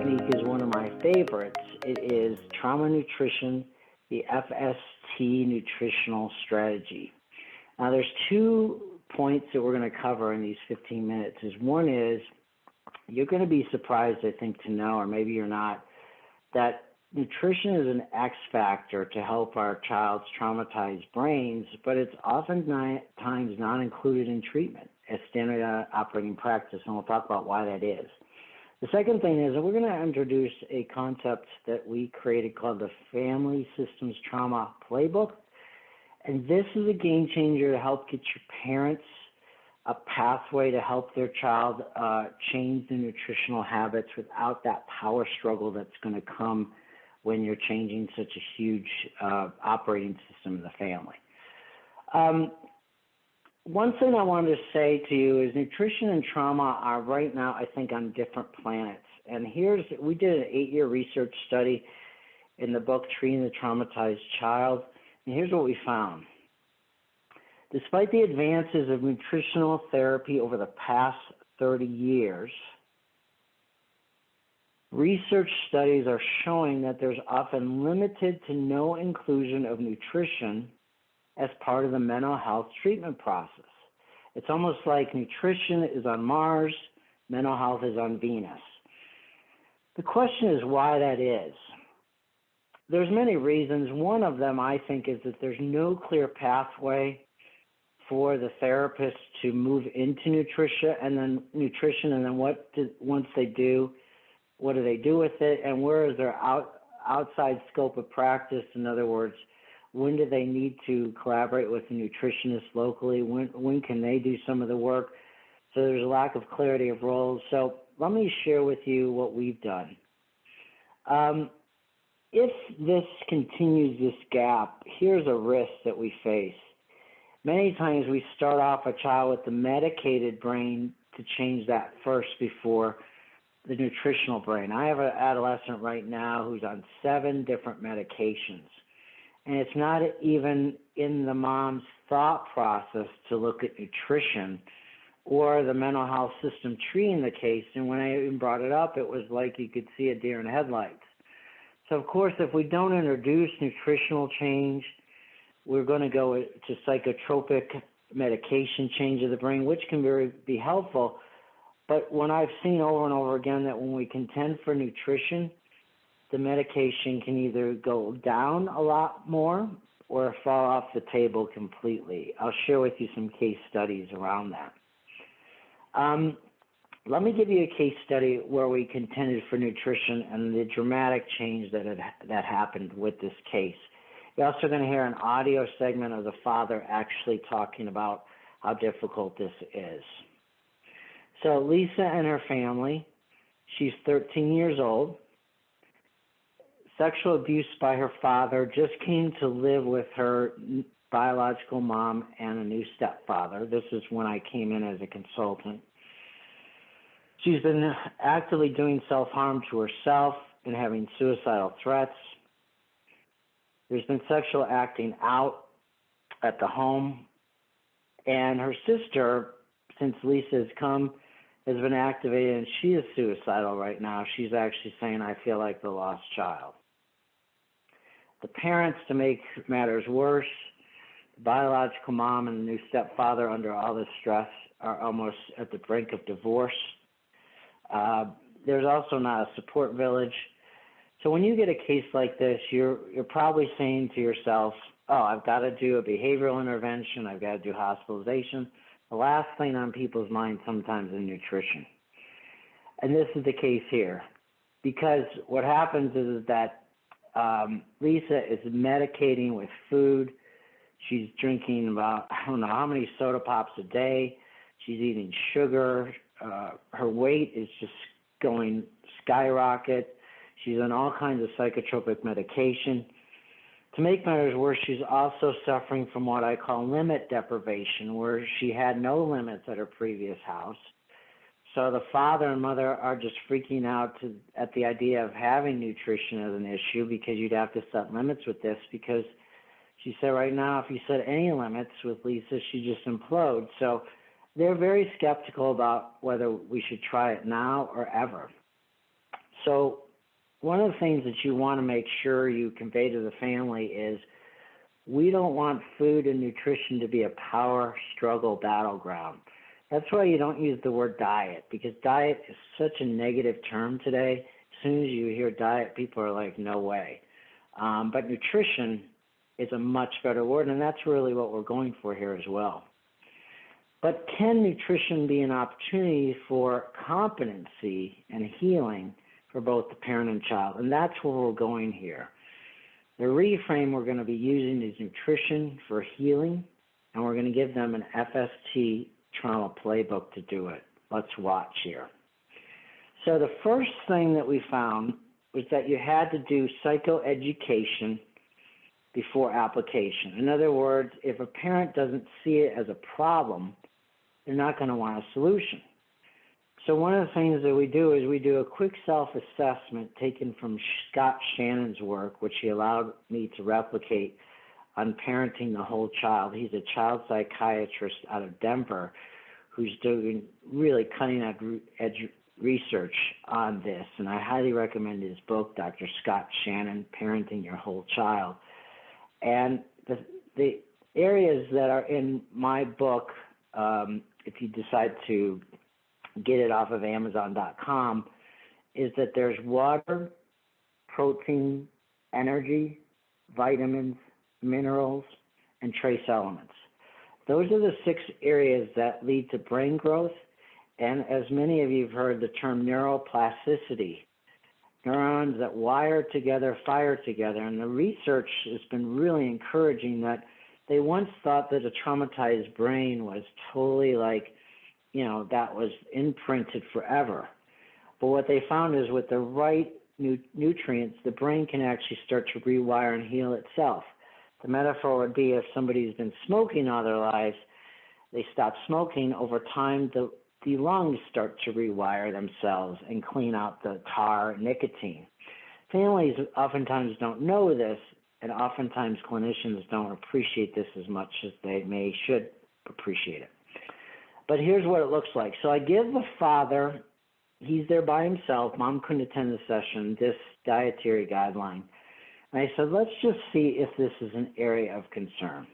technique is one of my favorites. It is Trauma Nutrition, the FST Nutritional Strategy. Now, there's 2 points that we're going to cover in these 15 minutes. One is, you're going to be surprised, I think, to know, or maybe you're not, that nutrition is an X factor to help our child's traumatized brains, but it's oftentimes not included in treatment as standard operating practice, and we'll talk about why that is. The second thing is that we're going to introduce a concept that we created called the Family Systems Trauma Playbook, and this is a game changer to help get your parents a pathway to help their child change their nutritional habits without that power struggle that's going to come when you're changing such a huge operating system in the family. One thing I wanted to say to you is nutrition and trauma are right now, I think, on different planets. And we did an 8-year research study in the book Treating The Traumatized Child, and here's what we found. Despite the advances of nutritional therapy over the past 30 years, research studies are showing that there's often limited to no inclusion of nutrition as part of the mental health treatment process. It's almost like nutrition is on Mars, mental health is on Venus. The question is why that is. There's many reasons. One of them, I think, is that there's no clear pathway for the therapist to move into nutrition, and then once they do, what do they do with it, and where is their outside scope of practice? In other words, when do they need to collaborate with a nutritionist locally? When can they do some of the work? So there's a lack of clarity of roles. So let me share with you what we've done. If this continues, this gap, here's a risk that we face. Many times we start off a child with the medicated brain to change that first before the nutritional brain. I have an adolescent right now who's on 7 different medications. And it's not even in the mom's thought process to look at nutrition or the mental health system treating the case. And when I even brought it up, it was like you could see a deer in headlights. So, of course, if we don't introduce nutritional change, we're going to go to psychotropic medication change of the brain, which can be helpful. But when I've seen over and over again that when we contend for nutrition, the medication can either go down a lot more or fall off the table completely. I'll share with you some case studies around that. Let me give you a case study where we contended for nutrition and the dramatic change that happened with this case. You're also going to hear an audio segment of the father actually talking about how difficult this is. So Lisa and her family, she's 13 years old. Sexual abuse by her father, just came to live with her biological mom and a new stepfather. This is when I came in as a consultant. She's been actively doing self-harm to herself and having suicidal threats. There's been sexual acting out at the home. And her sister, since Lisa has come, has been activated, and she is suicidal right now. She's actually saying, I feel like the lost child. The parents, to make matters worse, the biological mom and the new stepfather, under all this stress, are almost at the brink of divorce. There's also not a support village. So when you get a case like this, you're probably saying to yourself, oh, I've got to do a behavioral intervention, I've got to do hospitalization. The last thing on people's minds sometimes is nutrition. And this is the case here. Because what happens is that Lisa is medicating with food. She's drinking about, I don't know how many soda pops a day. She's eating sugar. Her weight is just going skyrocket. She's on all kinds of psychotropic medication. To make matters worse, she's also suffering from what I call limit deprivation, where she had no limits at her previous house. So the father and mother are just freaking out at the idea of having nutrition as an issue, because you'd have to set limits with this, because she said right now if you set any limits with Lisa, she just implodes. So they're very skeptical about whether we should try it now or ever. So one of the things that you want to make sure you convey to the family is we don't want food and nutrition to be a power struggle battleground. That's why you don't use the word diet, because diet is such a negative term today. As soon as you hear diet, people are like, no way. But nutrition is a much better word, and that's really what we're going for here as well. But can nutrition be an opportunity for competency and healing for both the parent and child? And that's where we're going here. The reframe we're going to be using is nutrition for healing, and we're going to give them an FST trauma playbook to do it. Let's watch here. So the first thing that we found was that you had to do psychoeducation before application. In other words, if a parent doesn't see it as a problem, they're not going to want a solution. So one of the things that we do is we do a quick self-assessment taken from Scott Shannon's work, which he allowed me to replicate on parenting the whole child. He's a child psychiatrist out of Denver who's doing really cutting-edge research on this, and I highly recommend his book, Dr. Scott Shannon, Parenting Your Whole Child. And the areas that are in my book, if you decide to get it off of Amazon.com, is that there's water, protein, energy, vitamins, minerals, and trace elements. Those are the 6 areas that lead to brain growth, and as many of you have heard the term neuroplasticity, neurons that wire together, fire together, and the research has been really encouraging that they once thought that a traumatized brain was totally like, that was imprinted forever. But what they found is with the right nutrients, the brain can actually start to rewire and heal itself. The metaphor would be if somebody's been smoking all their lives, they stop smoking, over time the lungs start to rewire themselves and clean out the tar, nicotine. Families oftentimes don't know this, and oftentimes clinicians don't appreciate this as much as they should appreciate it. But here's what it looks like. So I give the father, he's there by himself, mom couldn't attend the session, this dietary guideline. And I said, let's just see if this is an area of concern.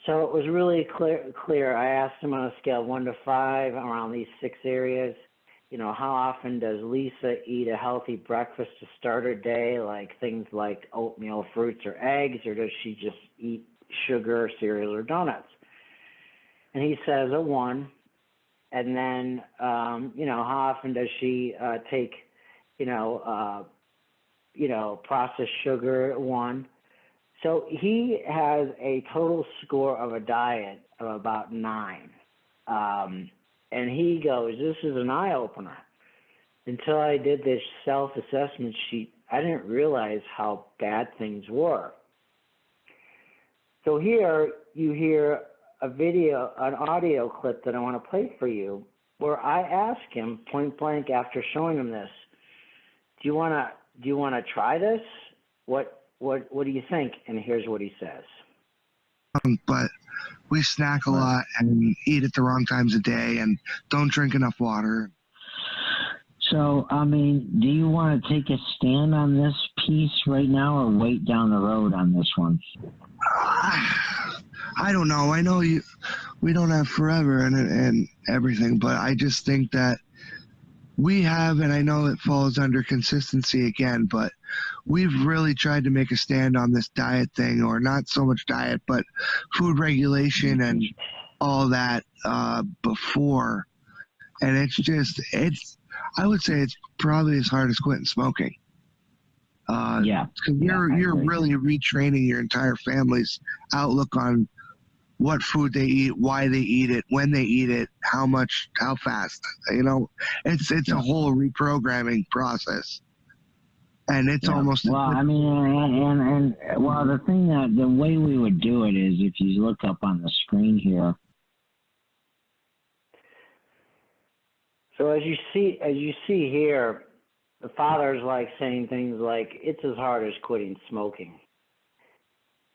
So it was really clear. I asked him on a scale of 1 to 5 around these 6 areas. How often does Lisa eat a healthy breakfast to start her day, like things like oatmeal, fruits, or eggs, or does she just eat sugar, cereal, or donuts? And he says a 1. And then, how often does she take, processed sugar? 1. So he has a total score of a diet of about 9. And he goes, this is an eye-opener. Until I did this self-assessment sheet, I didn't realize how bad things were. So here you hear an audio clip that I want to play for you, where I ask him point blank after showing him this, do you want to try this? What do you think? And here's what he says. But we snack a lot and eat at the wrong times of day and don't drink enough water. So, do you want to take a stand on this piece right now or wait down the road on this one? I don't know. I know we don't have forever and everything, but I just think that we have, and I know it falls under consistency again, but we've really tried to make a stand on this diet thing, or not so much diet, but food regulation and all that before. And I would say it's probably as hard as quitting smoking. Because you're really retraining your entire family's outlook on what food they eat, why they eat it, when they eat it, how much, how fast. It's a whole reprogramming process. And it's almost... Well, the thing the way we would do it is if you look up on the screen here. So as you see here, the father's like saying things like, it's as hard as quitting smoking.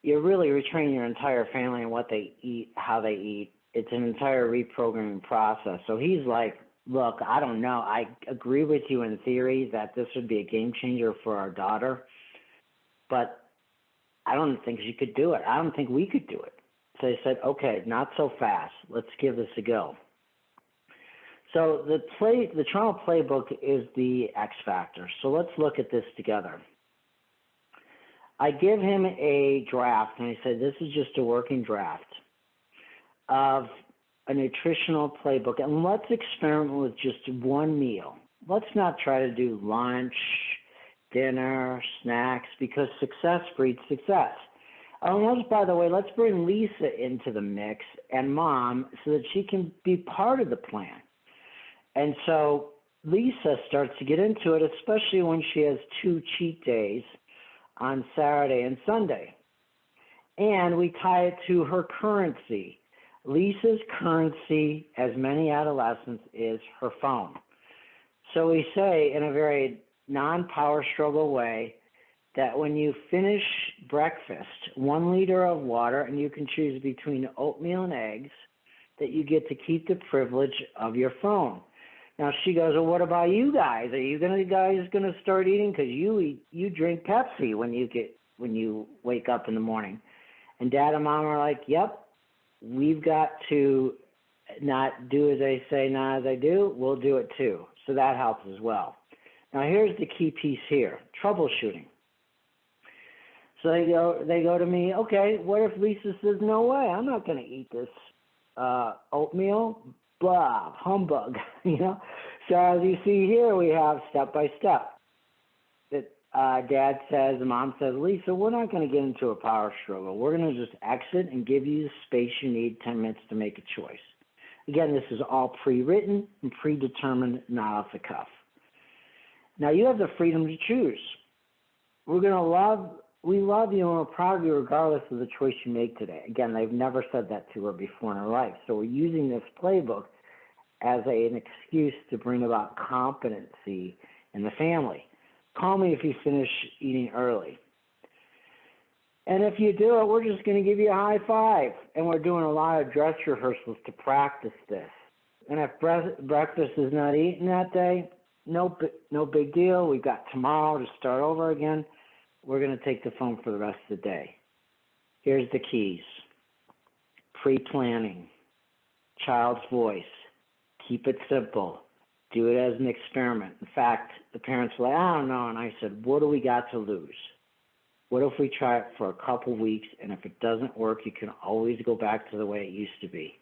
You're really retraining your entire family on what they eat, how they eat. It's an entire reprogramming process. So he's like look, I don't know. I agree with you in theory that this would be a game changer for our daughter, but I don't think she could do it. I don't think we could do it. So they said, okay, not so fast. Let's give this a go. So the trauma playbook is the X factor. So let's look at this together. I give him a draft, and I said, this is just a working draft of a nutritional playbook, and let's experiment with just one meal. Let's not try to do lunch, dinner, snacks, because success breeds success. By the way, let's bring Lisa into the mix and Mom so that she can be part of the plan. And so Lisa starts to get into it, especially when she has 2 cheat days on Saturday and Sunday. And we tie it to her currency. Lisa's currency, as many adolescents, is her phone. So we say in a very non-power struggle way that when you finish breakfast, 1 liter of water, and you can choose between oatmeal and eggs, that you get to keep the privilege of your phone. Now she goes, well, what about you guys? Are you guys gonna start eating? Because you drink Pepsi when you wake up in the morning. And Dad and Mom are like, yep, we've got to not do as I say, not as I do. We'll do it too. So that helps as well. Now here's the key piece here: troubleshooting. So they go to me, okay, what if Lisa says, no way, I'm not going to eat this oatmeal, blah, humbug, you know? So as you see here, we have step by step. That Dad says, and Mom says, Lisa, we're not going to get into a power struggle. We're going to just exit and give you the space you need, 10 minutes to make a choice. Again, this is all pre-written and predetermined, not off the cuff. Now you have the freedom to choose. We love you and we're proud of you regardless of the choice you make today. Again, they've never said that to her before in her life. So we're using this playbook as an excuse to bring about competency in the family. Call me if you finish eating early. And if you do it, we're just going to give you a high five. And we're doing a lot of dress rehearsals to practice this. And if breakfast is not eaten that day, no big deal. We've got tomorrow to start over again. We're going to take the phone for the rest of the day. Here's the keys: pre-planning, child's voice, keep it simple, do it as an experiment. In fact, the parents were like, I don't know. And I said, what do we got to lose? What if we try it for a couple weeks, and if it doesn't work, you can always go back to the way it used to be.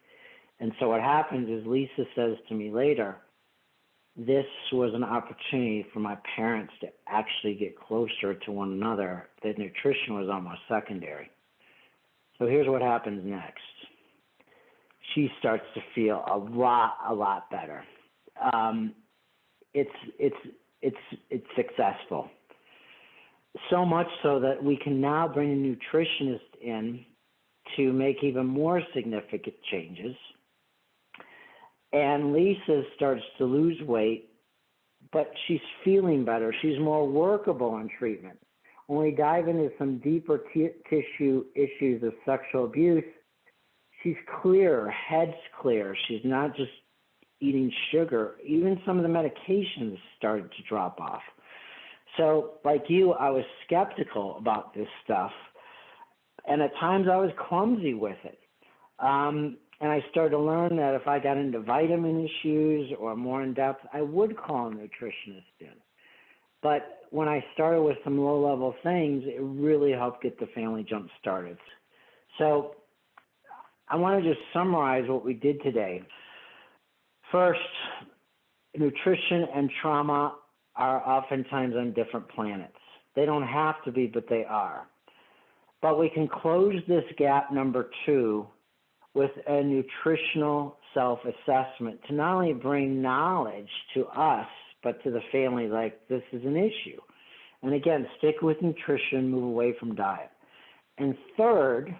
And so what happens is Lisa says to me later, this was an opportunity for my parents to actually get closer to one another. That nutrition was almost secondary. So here's what happens next. She starts to feel a lot better. It's successful. So much so that we can now bring a nutritionist in to make even more significant changes. And Lisa starts to lose weight, but she's feeling better. She's more workable in treatment. When we dive into some deeper tissue issues of sexual abuse, she's clearer, head's clear. She's not just eating sugar. Even some of the medications started to drop off. So like you, I was skeptical about this stuff, and at times I was clumsy with it. And I started to learn that if I got into vitamin issues or more in depth, I would call a nutritionist in. But when I started with some low-level things, it really helped get the family jump started. So I want to just summarize what we did today. First, nutrition and trauma are oftentimes on different planets. They don't have to be, but they are. But we can close this gap, number 2, with a nutritional self-assessment to not only bring knowledge to us, but to the family, like this is an issue. And again, stick with nutrition, move away from diet. And third,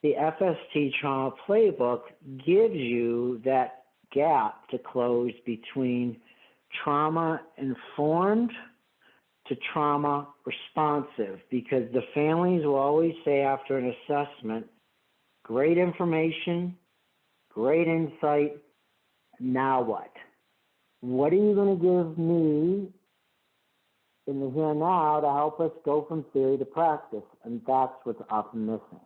the FST Trauma Playbook gives you that gap to close between trauma-informed to trauma-responsive, because the families will always say after an assessment, great information, great insight, now what? What are you going to give me in the here and now to help us go from theory to practice? And that's what's often missing.